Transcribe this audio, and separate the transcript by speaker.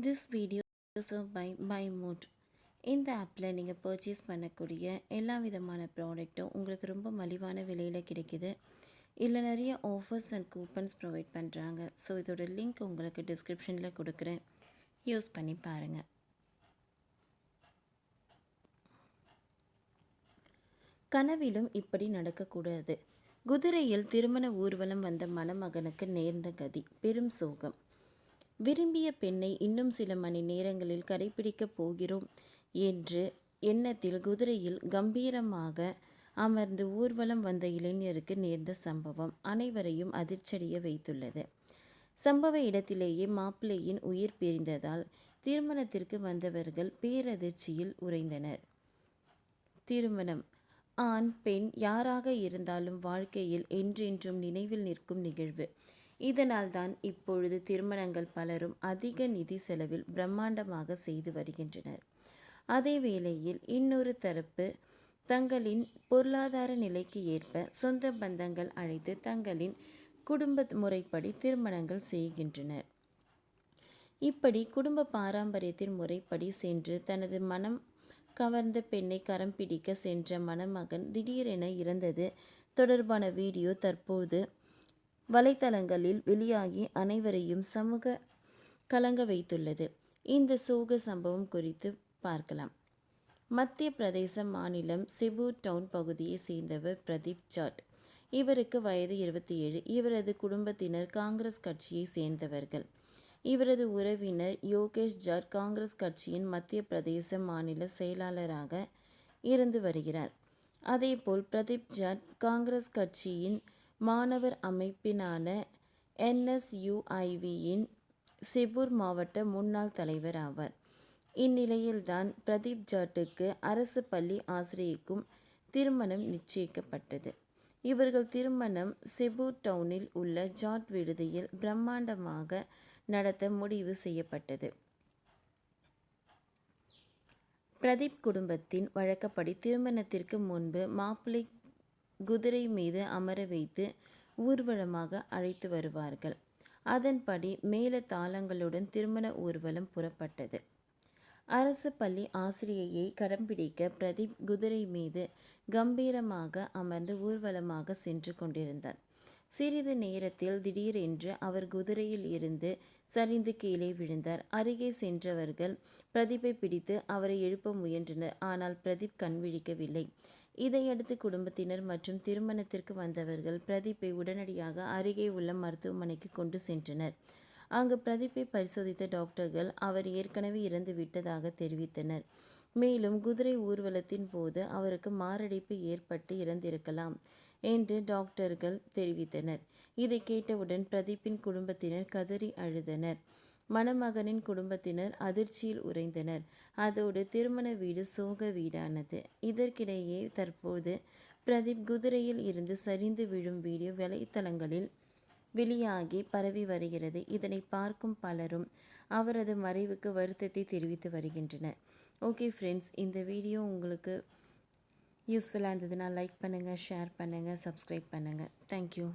Speaker 1: This video is by BuyMode. இந்த ஆப்பில் நீங்கள் பர்ச்சேஸ் பண்ணக்கூடிய எல்லா விதமான ப்ராடக்ட்டும் உங்களுக்கு ரொம்ப மலிவான விலையில் கிடைக்குது. இதில் நிறைய ஆஃபர்ஸ் அண்ட் கூப்பன்ஸ் ப்ரொவைட் பண்ணுறாங்க. ஸோ இதோட லிங்க் உங்களுக்கு டிஸ்கிரிப்ஷனில் கொடுக்குறேன், யூஸ் பண்ணி பாருங்கள். கனவிலும் இப்படி நடக்கக்கூடாது. குதிரையில் திருமண ஊர்வலம் வந்த மணமகனுக்கு நேர்ந்த கதி பெரும் சோகம். விரும்பிய பெண்ணை இன்னும் சில மணி நேரங்களில் கடைபிடிக்கப் போகிறோம் என்று எண்ணத்தில் குதிரையில் கம்பீரமாக அமர்ந்து ஊர்வலம் வந்த இளைஞருக்கு நேர்ந்த சம்பவம் அனைவரையும் அதிர்ச்சியடைய வைத்துள்ளது. சம்பவ இடத்திலேயே மாப்பிள்ளையின் உயிர் பிரிந்ததால் திருமணத்திற்கு வந்தவர்கள் பேரதிர்ச்சியில் உறைந்தனர். திருமணம் ஆண் பெண் யாராக இருந்தாலும் வாழ்க்கையில் என்றென்றும் நினைவில் நிற்கும் நிகழ்வு. இதனால் தான் இப்பொழுது திருமணங்கள் பலரும் அதிக நிதி செலவில் பிரம்மாண்டமாக செய்து வருகின்றனர். அதே வேளையில் இன்னொரு தரப்பு தங்களின் பொருளாதார நிலைக்கு ஏற்ப சொந்த பந்தங்கள் அழைத்து தங்களின் குடும்ப முறைப்படி திருமணங்கள் செய்கின்றனர். இப்படி குடும்ப பாரம்பரியத்தின் முறைப்படி சென்று தனது மனம் கவர்ந்த பெண்ணை கரம் பிடிக்க சென்ற மணமகன் திடீரென இறந்தது தொடர்பான வீடியோ தற்போது வலைத்தளங்களில் வெளியாகி அனைவரையும் சமூக கலங்க வைத்துள்ளது. இந்த சோக சம்பவம் குறித்து பார்க்கலாம். மத்திய பிரதேச மாநிலம் செபூர் டவுன் பகுதியை சேர்ந்தவர் பிரதீப் ஜாட். இவருக்கு வயது 27. இவரது குடும்பத்தினர் காங்கிரஸ் கட்சியை சேர்ந்தவர்கள். இவரது உறவினர் யோகேஷ் ஜாட் காங்கிரஸ் கட்சியின் மத்திய பிரதேச மாநில செயலாளராக இருந்து வருகிறார். அதேபோல் பிரதீப் ஜாட் காங்கிரஸ் கட்சியின் மாணவர் அமைப்பினான NSUIVயின் செபூர் மாவட்ட முன்னாள் தலைவர் ஆவார். இந்நிலையில்தான் பிரதீப் ஜாட்டுக்கு அரசு பள்ளி ஆசிரியைக்கும் திருமணம் நிச்சயிக்கப்பட்டது. இவர்கள் திருமணம் செபூர் டவுனில் உள்ள ஜாட் விடுதியில் பிரம்மாண்டமாக நடத்த முடிவு செய்யப்பட்டது. பிரதீப் குடும்பத்தின் வழக்கப்படி திருமணத்திற்கு முன்பு மாப்பிள்ளை குதிரை மீது அமர வைத்து ஊர்வலமாக அழைத்து வருவார்கள். அதன்படி மேல தாளங்களுடன் திருமண ஊர்வலம் புறப்பட்டது. அரசு பள்ளி ஆசிரியையை கடம்பிடிக்க பிரதீப் குதிரை மீது கம்பீரமாக அமர்ந்து ஊர்வலமாக சென்று கொண்டிருந்தார். சிறிது நேரத்தில் திடீரென்று அவர் குதிரையில் இருந்து சரிந்து கீழே விழுந்தார். அருகே சென்றவர்கள் பிரதீப்பை பிடித்து அவரை எழுப்ப முயன்றனர். ஆனால் பிரதீப் கண் விழிக்கவில்லை. இதையடுத்து குடும்பத்தினர் மற்றும் திருமணத்திற்கு வந்தவர்கள் பிரதீப்பை உடனடியாக அருகே உள்ள மருத்துவமனைக்கு கொண்டு சென்றனர். அங்கு பிரதீப்பை பரிசோதித்த டாக்டர்கள் அவர் ஏற்கனவே இறந்து விட்டதாக தெரிவித்தனர். மேலும் குதிரை ஊர்வலத்தின் போது அவருக்கு மாரடைப்பு ஏற்பட்டு இறந்திருக்கலாம் என்று டாக்டர்கள் தெரிவித்தனர். இதை கேட்டவுடன் பிரதீப்பின் குடும்பத்தினர் கதறி அழுதனர். மணமகனின் குடும்பத்தினர் அதிர்ச்சியில் உறைந்தனர். அதோடு திருமண வீடு சோக வீடானது. இதற்கிடையே தற்போது பிரதீப் குதிரையில் இருந்து சரிந்து விழும் வீடியோ வலைத்தளங்களில் வெளியாகி பரவி வருகிறது. இதனை பார்க்கும் பலரும் அவரது மறைவுக்கு வருத்தத்தை தெரிவித்து வருகின்றனர். ஓகே ஃப்ரெண்ட்ஸ், இந்த வீடியோ உங்களுக்கு யூஸ்ஃபுல்லாக இருந்ததுன்னா லைக் பண்ணுங்கள், ஷேர் பண்ணுங்கள், சப்ஸ்கிரைப் பண்ணுங்கள். தேங்க்யூ.